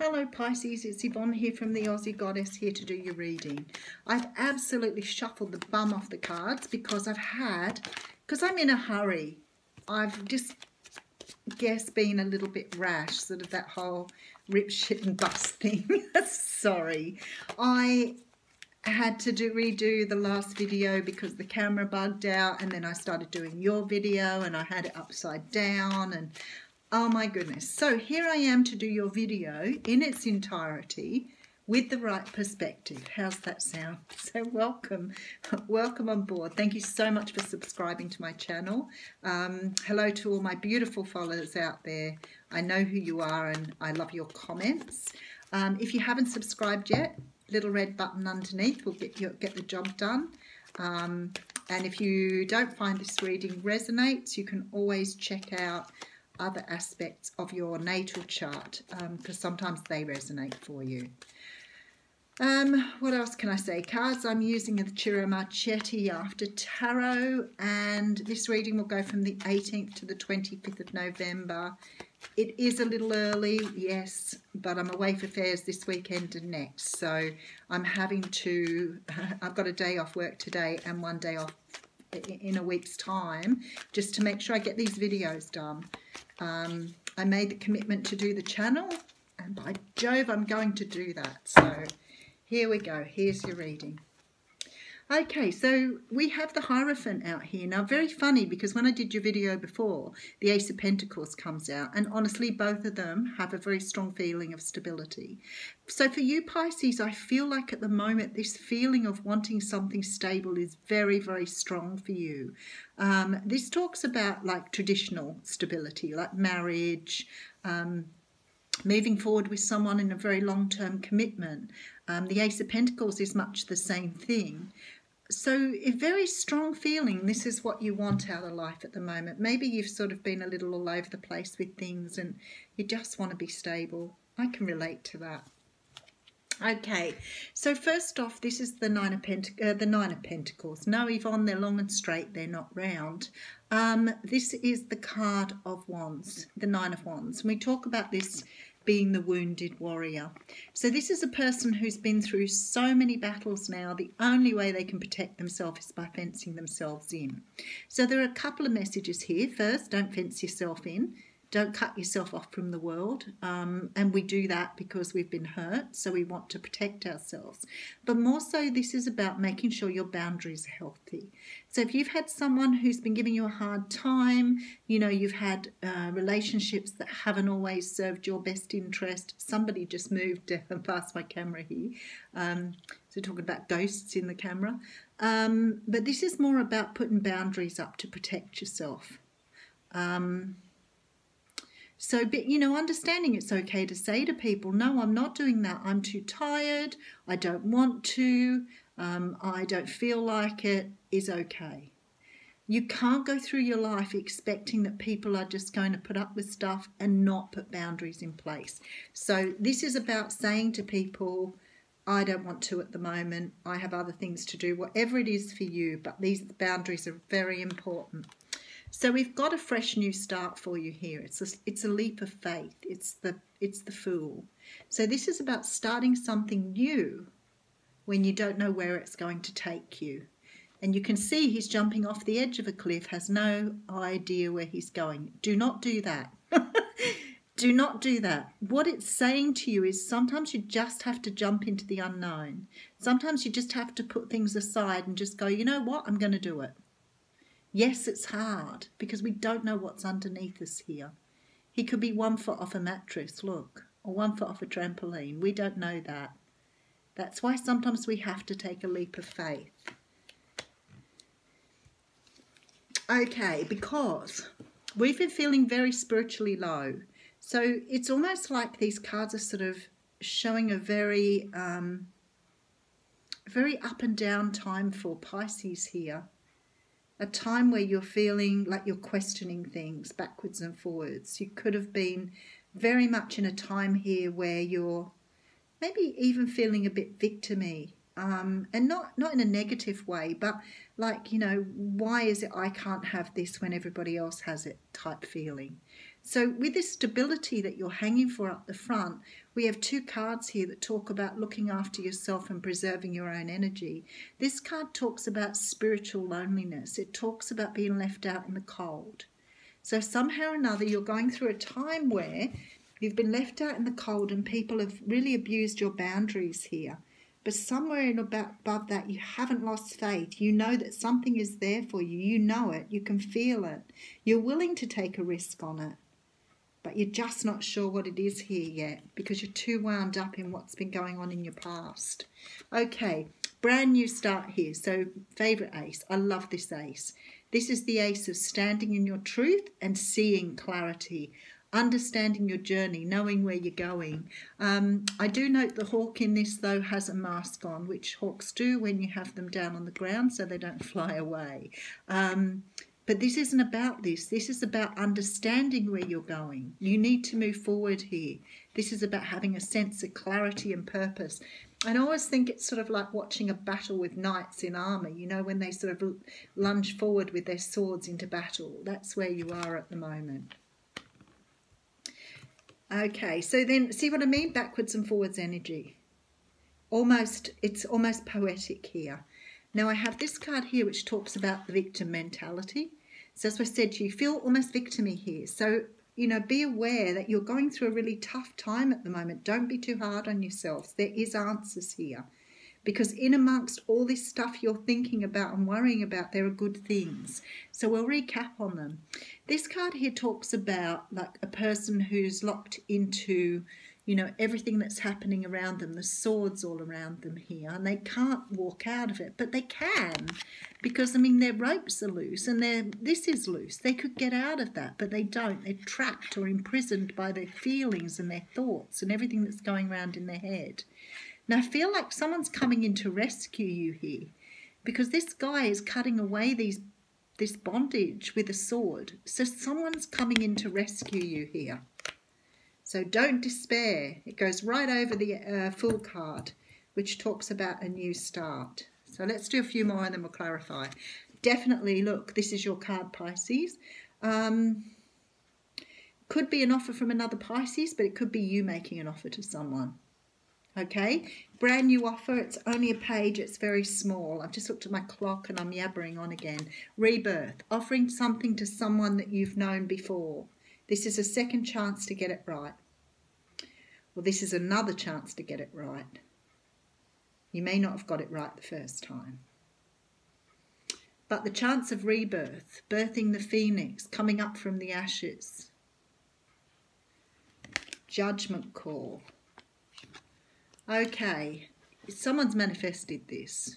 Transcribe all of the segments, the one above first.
Hello Pisces, it's Yvonne here from the Aussie Goddess, here to do your reading. I've absolutely shuffled the bum off the cards because I'm in a hurry. I've just been a little bit rash, sort of that whole rip, shit and bust thing. Sorry. I had to redo the last video because the camera bugged out, and then I started doing your video and I had it upside down, and oh my goodness. So here I am to do your video in its entirety with the right perspective. How's that sound? So welcome on board. Thank you so much for subscribing to my channel. Hello to all my beautiful followers out there. I know who you are and I love your comments. If you haven't subscribed yet, little red button underneath will get the job done. And if you don't find this reading resonates, you can always check out other aspects of your natal chart, because sometimes they resonate for you. What else can I say? Cards I'm using are the Chiro Marchetti After Tarot, and this reading will go from the 18th to the 25th of November. It is a little early, yes, but I'm away for fairs this weekend and next, so I'm having to, I've got a day off work today and one day off in a week's time, just to make sure I get these videos done. I made the commitment to do the channel, and by Jove, I'm going to do that. So here we go. Here's your reading. Okay, so we have the Hierophant out here. Now, very funny, because when I did your video before, the Ace of Pentacles comes out, and honestly, both of them have a very strong feeling of stability. So for you, Pisces, I feel like at the moment, this feeling of wanting something stable is very, very strong for you. This talks about like traditional stability, like marriage, moving forward with someone in a very long-term commitment. The Ace of Pentacles is much the same thing. So a very strong feeling, this is what you want out of life at the moment. Maybe you've sort of been a little all over the place with things and you just want to be stable. I can relate to that. Okay, so first off, this is the Nine of Pentacles. No, Yvonne, they're long and straight, they're not round. This is the card of Wands, the Nine of Wands. And we talk about this being the wounded warrior. So this is a person who's been through so many battles now. The only way they can protect themselves is by fencing themselves in. So there are a couple of messages here. First, don't fence yourself in. Don't cut yourself off from the world. And we do that because we've been hurt, so we want to protect ourselves. But more so, this is about making sure your boundaries are healthy. So if you've had someone who's been giving you a hard time, you know, you've had relationships that haven't always served your best interest. Somebody just moved past my camera here. So talking about ghosts in the camera. But this is more about putting boundaries up to protect yourself. So, but, you know, understanding it's okay to say to people, no, I'm not doing that. I'm too tired. I don't want to. I don't feel like it is okay. You can't go through your life expecting that people are just going to put up with stuff and not put boundaries in place. So this is about saying to people, I don't want to at the moment. I have other things to do, whatever it is for you. But these boundaries are very important. So we've got a fresh new start for you here. It's a leap of faith. It's the Fool. So this is about starting something new when you don't know where it's going to take you. And you can see he's jumping off the edge of a cliff, has no idea where he's going. Do not do that. Do not do that. What it's saying to you is sometimes you just have to jump into the unknown. Sometimes you just have to put things aside and just go, you know what, I'm going to do it. Yes, it's hard because we don't know what's underneath us here. He could be 1 foot off a mattress, look, or 1 foot off a trampoline. We don't know that. That's why sometimes we have to take a leap of faith. Okay, because we've been feeling very spiritually low. So it's almost like these cards are sort of showing a very up and down time for Pisces here. A time where you're feeling like you're questioning things backwards and forwards. You could have been very much in a time here where you're maybe even feeling a bit victim-y. And not in a negative way, but like, you know, why is it I can't have this when everybody else has it type feeling. So with this stability that you're hanging for up the front, we have two cards here that talk about looking after yourself and preserving your own energy. This card talks about spiritual loneliness. It talks about being left out in the cold. So somehow or another, you're going through a time where you've been left out in the cold and people have really abused your boundaries here. But somewhere in above that, you haven't lost faith. You know that something is there for you. You know it. You can feel it. You're willing to take a risk on it. But you're just not sure what it is here yet because you're too wound up in what's been going on in your past. Okay, brand new start here. So favourite ace. I love this ace. This is the ace of standing in your truth and seeing clarity, understanding your journey, knowing where you're going. I do note the hawk in this, though, has a mask on, which hawks do when you have them down on the ground so they don't fly away. But this isn't about this. This is about understanding where you're going. You need to move forward here. This is about having a sense of clarity and purpose. And I always think it's sort of like watching a battle with knights in armour, you know, when they sort of lunge forward with their swords into battle. That's where you are at the moment. Okay, so then see what I mean? Backwards and forwards energy. It's almost poetic here. Now I have this card here which talks about the victim mentality. So as I said to you, feel almost victim-y here. So, you know, be aware that you're going through a really tough time at the moment. Don't be too hard on yourselves. There is answers here. Because in amongst all this stuff you're thinking about and worrying about, there are good things. So we'll recap on them. This card here talks about like a person who's locked into, you know, everything that's happening around them, the swords all around them here, and they can't walk out of it, but they can, because, I mean, their ropes are loose and this is loose. They could get out of that, but they don't. They're trapped or imprisoned by their feelings and their thoughts and everything that's going around in their head. Now, I feel like someone's coming in to rescue you here, because this guy is cutting away this bondage with a sword. So someone's coming in to rescue you here. So don't despair. It goes right over the Fool card, which talks about a new start. So let's do a few more and then we'll clarify. Definitely, look, this is your card, Pisces. Could be an offer from another Pisces, but it could be you making an offer to someone. Okay, brand new offer. It's only a page. It's very small. I've just looked at my clock and I'm yabbering on again. Rebirth, offering something to someone that you've known before. This is a second chance to get it right. Well, this is another chance to get it right. You may not have got it right the first time. But the chance of rebirth, birthing the phoenix, coming up from the ashes. Judgment call. Okay, someone's manifested this.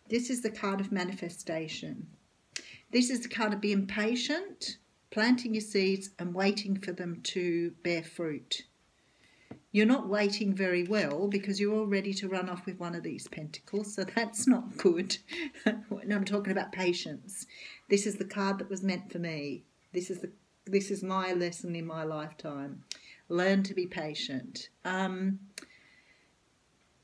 This is the card of manifestation. This is the card of being patient, planting your seeds and waiting for them to bear fruit. You're not waiting very well because you're all ready to run off with one of these pentacles, so that's not good. No, I'm talking about patience. This is the card that was meant for me. This is my lesson in my lifetime. Learn to be patient.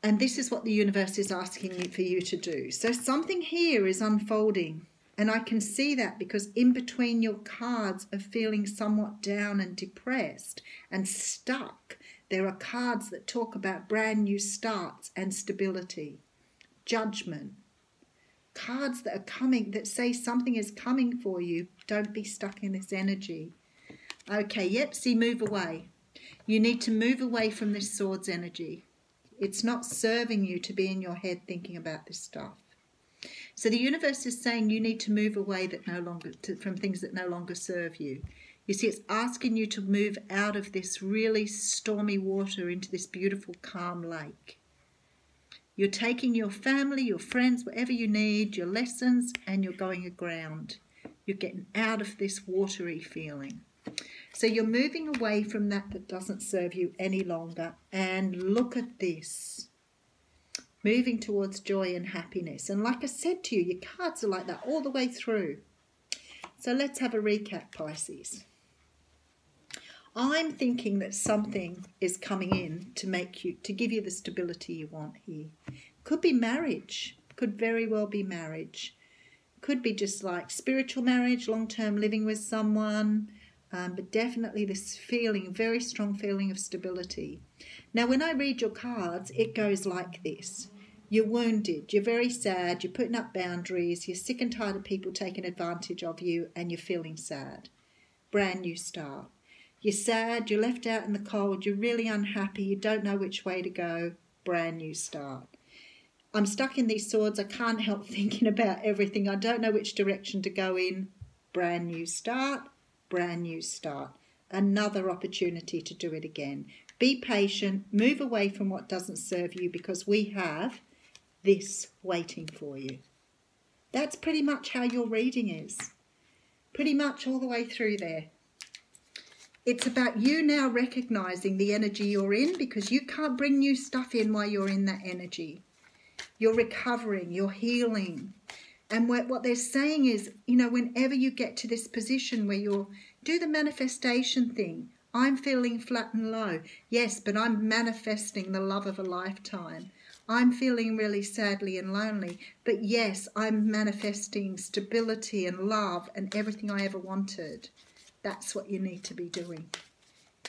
And this is what the universe is asking for you to do. So something here is unfolding. And I can see that because in between your cards of feeling somewhat down and depressed and stuck, there are cards that talk about brand new starts and stability, judgment. Cards that are coming, that say something is coming for you. Don't be stuck in this energy. Okay, yep, see, move away. You need to move away from this swords energy. It's not serving you to be in your head thinking about this stuff. So the universe is saying you need to move away from things that no longer serve you. You see, it's asking you to move out of this really stormy water into this beautiful, calm lake. You're taking your family, your friends, whatever you need, your lessons, and you're going aground. You're getting out of this watery feeling. So you're moving away from that doesn't serve you any longer. And look at this. Moving towards joy and happiness. And like I said to you, your cards are like that all the way through. So let's have a recap, Pisces. I'm thinking that something is coming in to give you the stability you want here. Could be marriage. Could very well be marriage. Could be just like spiritual marriage, long-term living with someone. but definitely this feeling, very strong feeling of stability. Now, when I read your cards, it goes like this. You're wounded, you're very sad, you're putting up boundaries, you're sick and tired of people taking advantage of you, and you're feeling sad. Brand new start. You're sad, you're left out in the cold, you're really unhappy, you don't know which way to go. Brand new start. I'm stuck in these swords, I can't help thinking about everything, I don't know which direction to go in. Brand new start, brand new start. Another opportunity to do it again. Be patient, move away from what doesn't serve you, because we have this waiting for you. That's pretty much how your reading is. Pretty much all the way through there. It's about you now recognizing the energy you're in, because you can't bring new stuff in while you're in that energy. You're recovering, you're healing. And what they're saying is, you know, whenever you get to this position where you're, do the manifestation thing. I'm feeling flat and low. Yes, but I'm manifesting the love of a lifetime. I'm feeling really sadly and lonely. But yes, I'm manifesting stability and love and everything I ever wanted. That's what you need to be doing.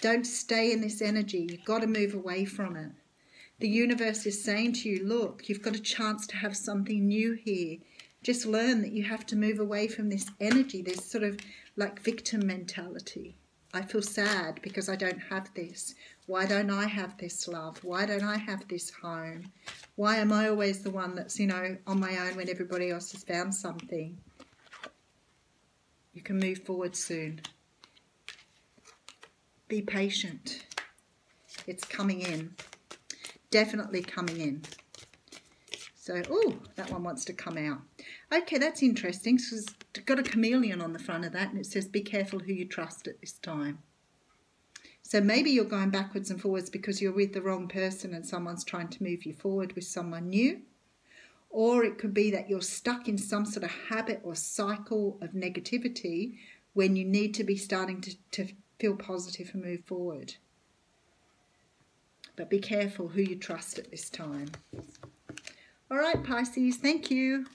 Don't stay in this energy. You've got to move away from it. The universe is saying to you, look, you've got a chance to have something new here. Just learn that you have to move away from this energy, this sort of like victim mentality. I feel sad because I don't have this. Why don't I have this love? Why don't I have this home? Why am I always the one that's, you know, on my own when everybody else has found something? You can move forward soon. Be patient. It's coming in. Definitely coming in. So, oh, that one wants to come out. Okay, that's interesting. So it's got a chameleon on the front of that, and it says, be careful who you trust at this time. So maybe you're going backwards and forwards because you're with the wrong person and someone's trying to move you forward with someone new. Or it could be that you're stuck in some sort of habit or cycle of negativity when you need to be starting to feel positive and move forward. But be careful who you trust at this time. All right, Pisces, thank you.